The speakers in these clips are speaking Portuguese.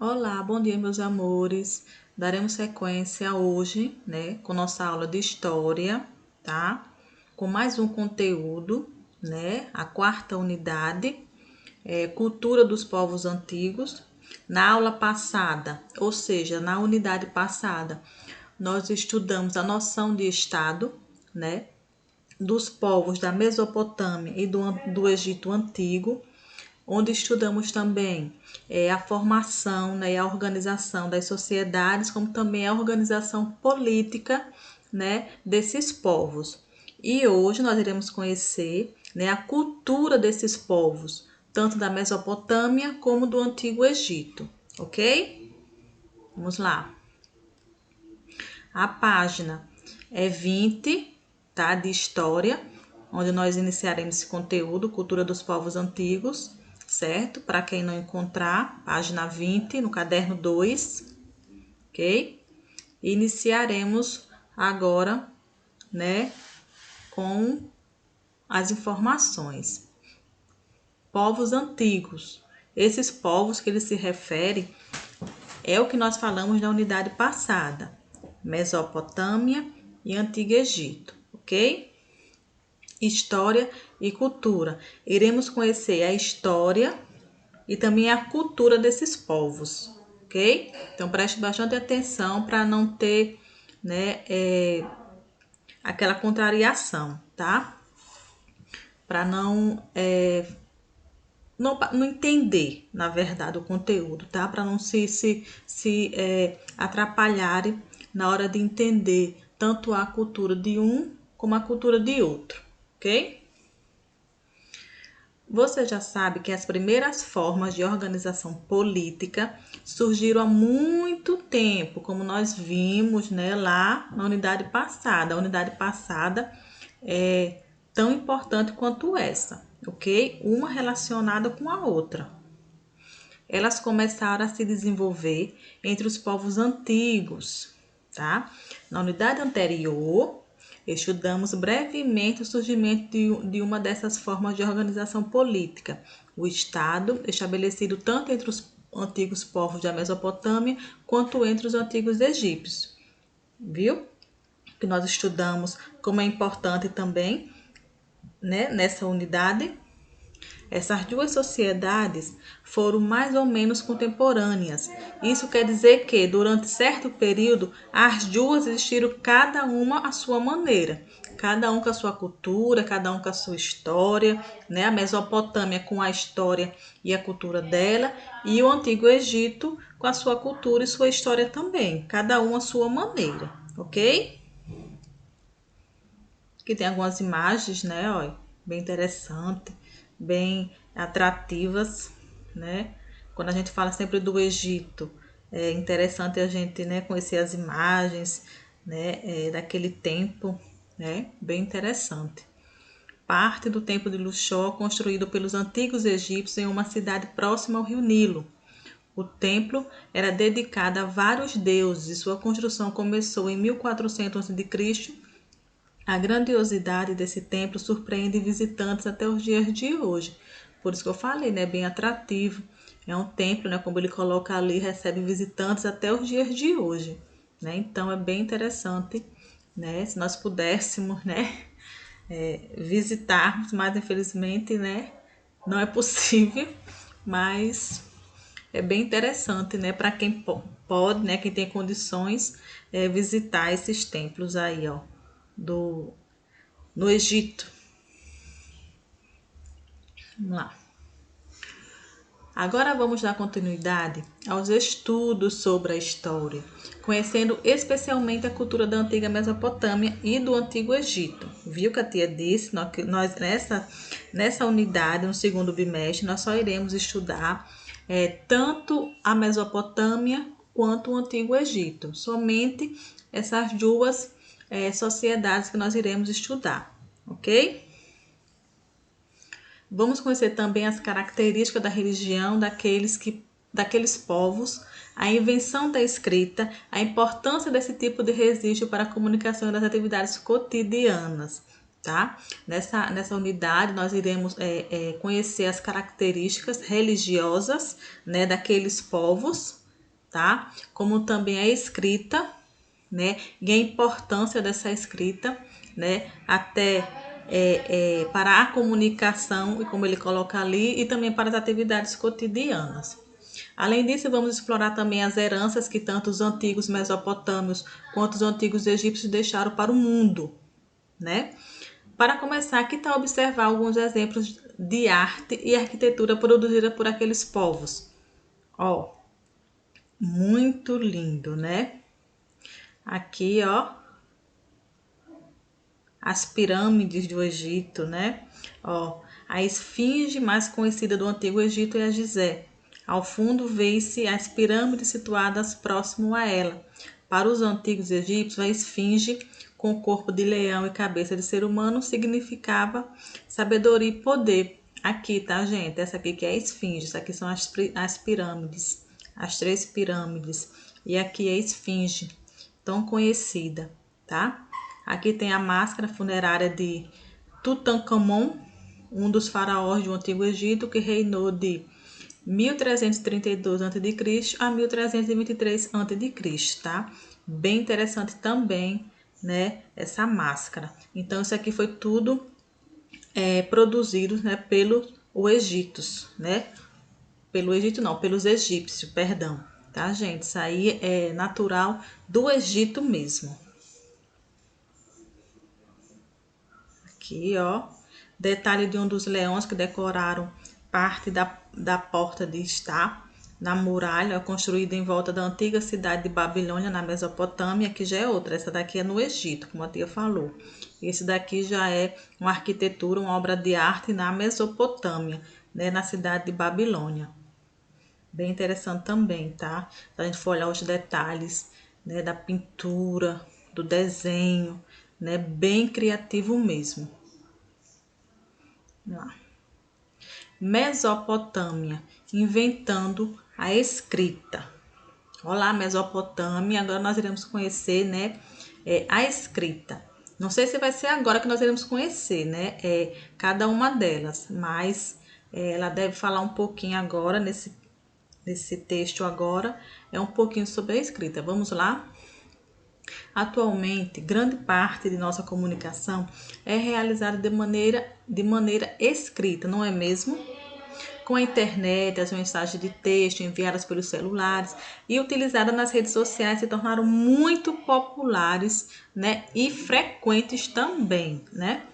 Olá, bom dia, meus amores. Daremos sequência hoje, né, com nossa aula de história, tá? Com mais um conteúdo, né? A quarta unidade, cultura dos povos antigos. Na aula passada, ou seja, na unidade passada, nós estudamos a noção de estado, né? Dos povos da Mesopotâmia e do Egito Antigo, onde estudamos também a formação, né, e a organização das sociedades, como também a organização política, né, desses povos. E hoje nós iremos conhecer, né, a cultura desses povos, tanto da Mesopotâmia como do Antigo Egito, ok? Vamos lá. A página é 20, tá, de história, onde nós iniciaremos esse conteúdo, cultura dos povos antigos, certo? Para quem não encontrar, página 20, no caderno 2, ok? Iniciaremos agora, né, com as informações. Povos antigos. Esses povos que ele se refere é o que nós falamos na unidade passada, Mesopotâmia e Antigo Egito, ok? História e cultura. Iremos conhecer a história e também a cultura desses povos, ok? Então preste bastante atenção para não ter, né, aquela contrariação, tá? Para não entender, na verdade, o conteúdo, tá? Para não se atrapalharem na hora de entender tanto a cultura de um como a cultura de outro, ok? Você já sabe que as primeiras formas de organização política surgiram há muito tempo, como nós vimos, né, lá na unidade passada. A unidade passada é tão importante quanto essa, ok? Uma relacionada com a outra. Elas começaram a se desenvolver entre os povos antigos, tá? Na unidade anterior, estudamos brevemente o surgimento de uma dessas formas de organização política, o Estado, estabelecido tanto entre os antigos povos da Mesopotâmia quanto entre os antigos egípcios. Viu? Que nós estudamos como é importante também, né, nessa unidade. Essas duas sociedades foram mais ou menos contemporâneas. Isso quer dizer que, durante certo período, as duas existiram cada uma à sua maneira. Cada um com a sua cultura, cada um com a sua história, né? A Mesopotâmia com a história e a cultura dela, e o Antigo Egito com a sua cultura e sua história também. Cada um à sua maneira, ok? Que tem algumas imagens, né, ó, bem interessante, bem atrativas, né? Quando a gente fala sempre do Egito, é interessante a gente, né, conhecer as imagens, né, daquele tempo, né? Bem interessante. Parte do templo de Luxor, construído pelos antigos egípcios em uma cidade próxima ao rio Nilo. O templo era dedicado a vários deuses e sua construção começou em 1400 a.C. A grandiosidade desse templo surpreende visitantes até os dias de hoje. Por isso que eu falei, né? Bem atrativo. É um templo, né? Como ele coloca ali, recebe visitantes até os dias de hoje, né? Então é bem interessante, né? Se nós pudéssemos, né? Visitarmos, mas infelizmente, né? Não é possível, mas é bem interessante, né? Para quem pode, né? Quem tem condições, visitar esses templos aí, ó, do no Egito. Vamos lá. Agora vamos dar continuidade aos estudos sobre a história, conhecendo especialmente a cultura da antiga Mesopotâmia e do Antigo Egito. Viu que a tia disse? Nós nessa unidade, no segundo bimestre, nós só iremos estudar tanto a Mesopotâmia quanto o Antigo Egito. Somente essas duas sociedades que nós iremos estudar, ok? Vamos conhecer também as características da religião daqueles povos, a invenção da escrita, a importância desse tipo de registro para a comunicação das atividades cotidianas. Tá? Nessa unidade, nós iremos conhecer as características religiosas, né, daqueles povos, tá? Como também a escrita, né? E a importância dessa escrita, né? Até para a comunicação, e como ele coloca ali, e também para as atividades cotidianas. Além disso, vamos explorar também as heranças que tanto os antigos mesopotâmios quanto os antigos egípcios deixaram para o mundo, né? Para começar, que tal observar alguns exemplos de arte e arquitetura produzida por aqueles povos? Ó, muito lindo, né? Aqui, ó, as pirâmides do Egito, né? Ó, a esfinge mais conhecida do Antigo Egito é a Gizé. Ao fundo vê-se as pirâmides situadas próximo a ela. Para os antigos egípcios, a esfinge, com corpo de leão e cabeça de ser humano, significava sabedoria e poder. Aqui, tá, gente? Essa aqui que é a esfinge. Isso aqui são as pirâmides, as 3 pirâmides. E aqui é a esfinge, tão conhecida, tá? Aqui tem a máscara funerária de Tutankhamon, um dos faraós do Antigo Egito, que reinou de 1332 a.C. a 1323 a.C., tá? Bem interessante também, né, essa máscara. Então, isso aqui foi tudo produzido, né, pelos egípcios, né? Pelo Egito não, pelos egípcios, perdão, tá, gente? Isso aí é natural do Egito mesmo. Aqui, ó, detalhe de um dos leões que decoraram parte da porta de estar na muralha construída em volta da antiga cidade de Babilônia, na Mesopotâmia, que já é outra. Essa daqui é no Egito, como a tia falou. Esse daqui já é uma arquitetura, uma obra de arte na Mesopotâmia, né, na cidade de Babilônia. Bem interessante também, tá? Se a gente for olhar os detalhes, né, da pintura, do desenho, né, bem criativo mesmo. Lá. Mesopotâmia, inventando a escrita. Olá, Mesopotâmia. Agora nós iremos conhecer, né, a escrita. Não sei se vai ser agora que nós iremos conhecer, né, cada uma delas, mas ela deve falar um pouquinho agora nesse texto agora, é um pouquinho sobre a escrita. Vamos lá? Atualmente, grande parte de nossa comunicação é realizada de maneira escrita, não é mesmo? Com a internet, as mensagens de texto enviadas pelos celulares e utilizadas nas redes sociais se tornaram muito populares, né? E frequentes também, né?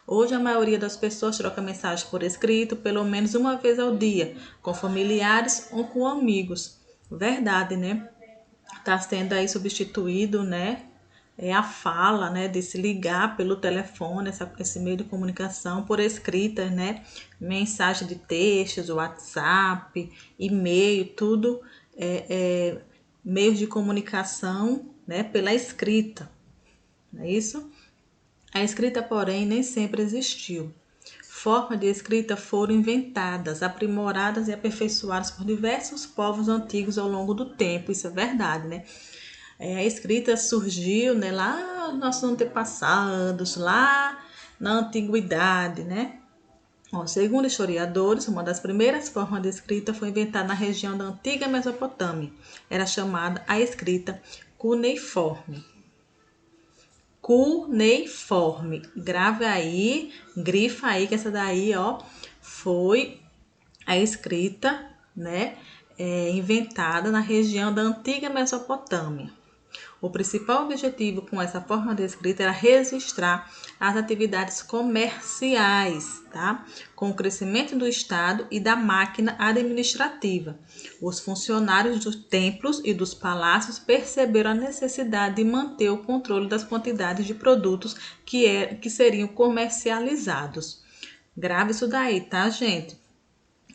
Hoje a maioria das pessoas troca mensagens por escrito pelo menos uma vez ao dia, com familiares ou com amigos. Verdade, né? Está sendo aí substituído, né? A fala, né, de se ligar pelo telefone, esse meio de comunicação, por escrita, né, mensagem de textos, WhatsApp, e-mail, tudo meios de comunicação, né, pela escrita, não é isso? A escrita, porém, nem sempre existiu. Formas de escrita foram inventadas, aprimoradas e aperfeiçoadas por diversos povos antigos ao longo do tempo, isso é verdade, né? A escrita surgiu, né, lá nos nossos antepassados, lá na antiguidade, né? Ó, segundo historiadores, uma das primeiras formas de escrita foi inventada na região da antiga Mesopotâmia. Era chamada a escrita cuneiforme. Cuneiforme. Grave aí, grifa aí, que essa daí, ó, foi a escrita, né, inventada na região da antiga Mesopotâmia. O principal objetivo com essa forma de escrita era registrar as atividades comerciais, tá? Com o crescimento do Estado e da máquina administrativa. Os funcionários dos templos e dos palácios perceberam a necessidade de manter o controle das quantidades de produtos que seriam comercializados. Grave isso daí, tá, gente?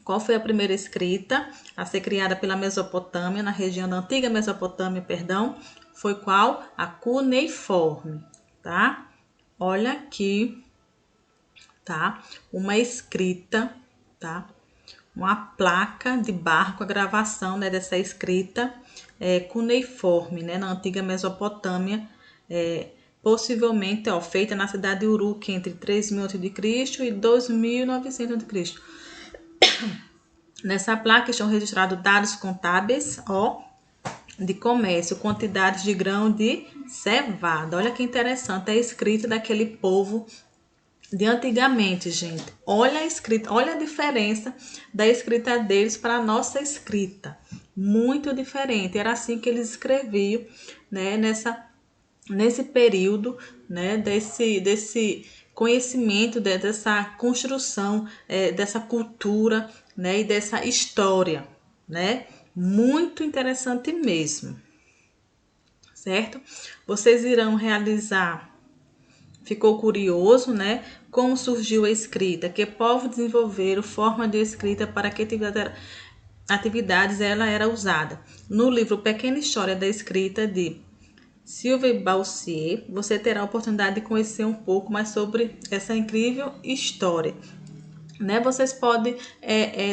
Qual foi a primeira escrita a ser criada pela Mesopotâmia, na região da antiga Mesopotâmia, perdão? Foi qual? A cuneiforme, tá? Olha aqui, tá? Uma escrita, tá? Uma placa de barro com a gravação, né, dessa escrita cuneiforme, né, na antiga Mesopotâmia, possivelmente, ó, feita na cidade de Uruk entre 3000 a.C. e 2900 a.C. Nessa placa estão registrados dados contábeis, ó, de comércio, quantidades de grão de cevada. Olha que interessante, é a escrita daquele povo de antigamente, gente. Olha a escrita, olha a diferença da escrita deles para a nossa escrita. Muito diferente. Era assim que eles escreviam, né, nesse período, né, desse conhecimento, dessa construção, dessa cultura, né, e dessa história, né? Muito interessante mesmo, certo? Vocês irão realizar. Ficou curioso, né? Como surgiu a escrita? Que povos desenvolveram forma de escrita para que atividades ela era usada? No livro Pequena História da Escrita de Sylvain Baucier, você terá a oportunidade de conhecer um pouco mais sobre essa incrível história. Né? Vocês podem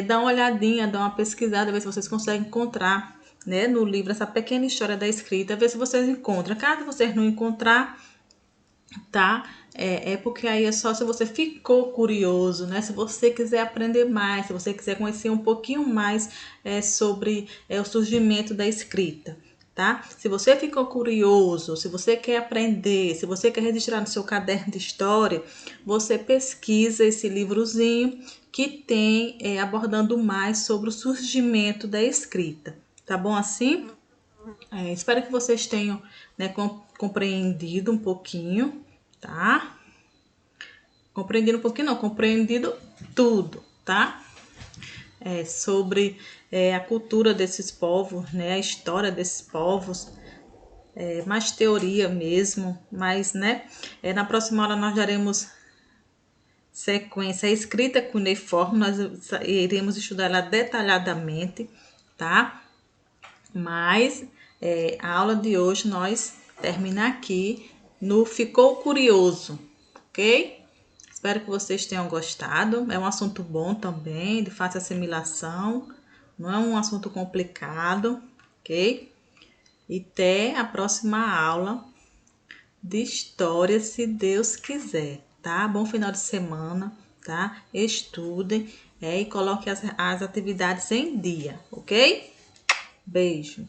dar uma olhadinha, dar uma pesquisada, ver se vocês conseguem encontrar, né, no livro essa pequena história da escrita, ver se vocês encontram. Caso vocês não encontrar, tá? É porque aí é só se você ficou curioso, né? Se você quiser aprender mais, se você quiser conhecer um pouquinho mais sobre o surgimento da escrita, tá? Se você ficou curioso, se você quer aprender, se você quer registrar no seu caderno de história, você pesquisa esse livrozinho que tem abordando mais sobre o surgimento da escrita, tá bom assim? Espero que vocês tenham, né, compreendido um pouquinho, tá? Compreendido um pouquinho, não, compreendido tudo, tá? Sobre a cultura desses povos, né, a história desses povos, mais teoria mesmo, mas, né, na próxima aula nós daremos sequência à escrita cuneiforme, nós iremos estudar ela detalhadamente, tá? Mas a aula de hoje nós termina aqui no Ficou Curioso, ok? Espero que vocês tenham gostado. É um assunto bom também, de fácil assimilação. Não é um assunto complicado, ok? E até a próxima aula de história, se Deus quiser, tá? Bom final de semana, tá? Estudem e coloquem as atividades em dia, ok? Beijo.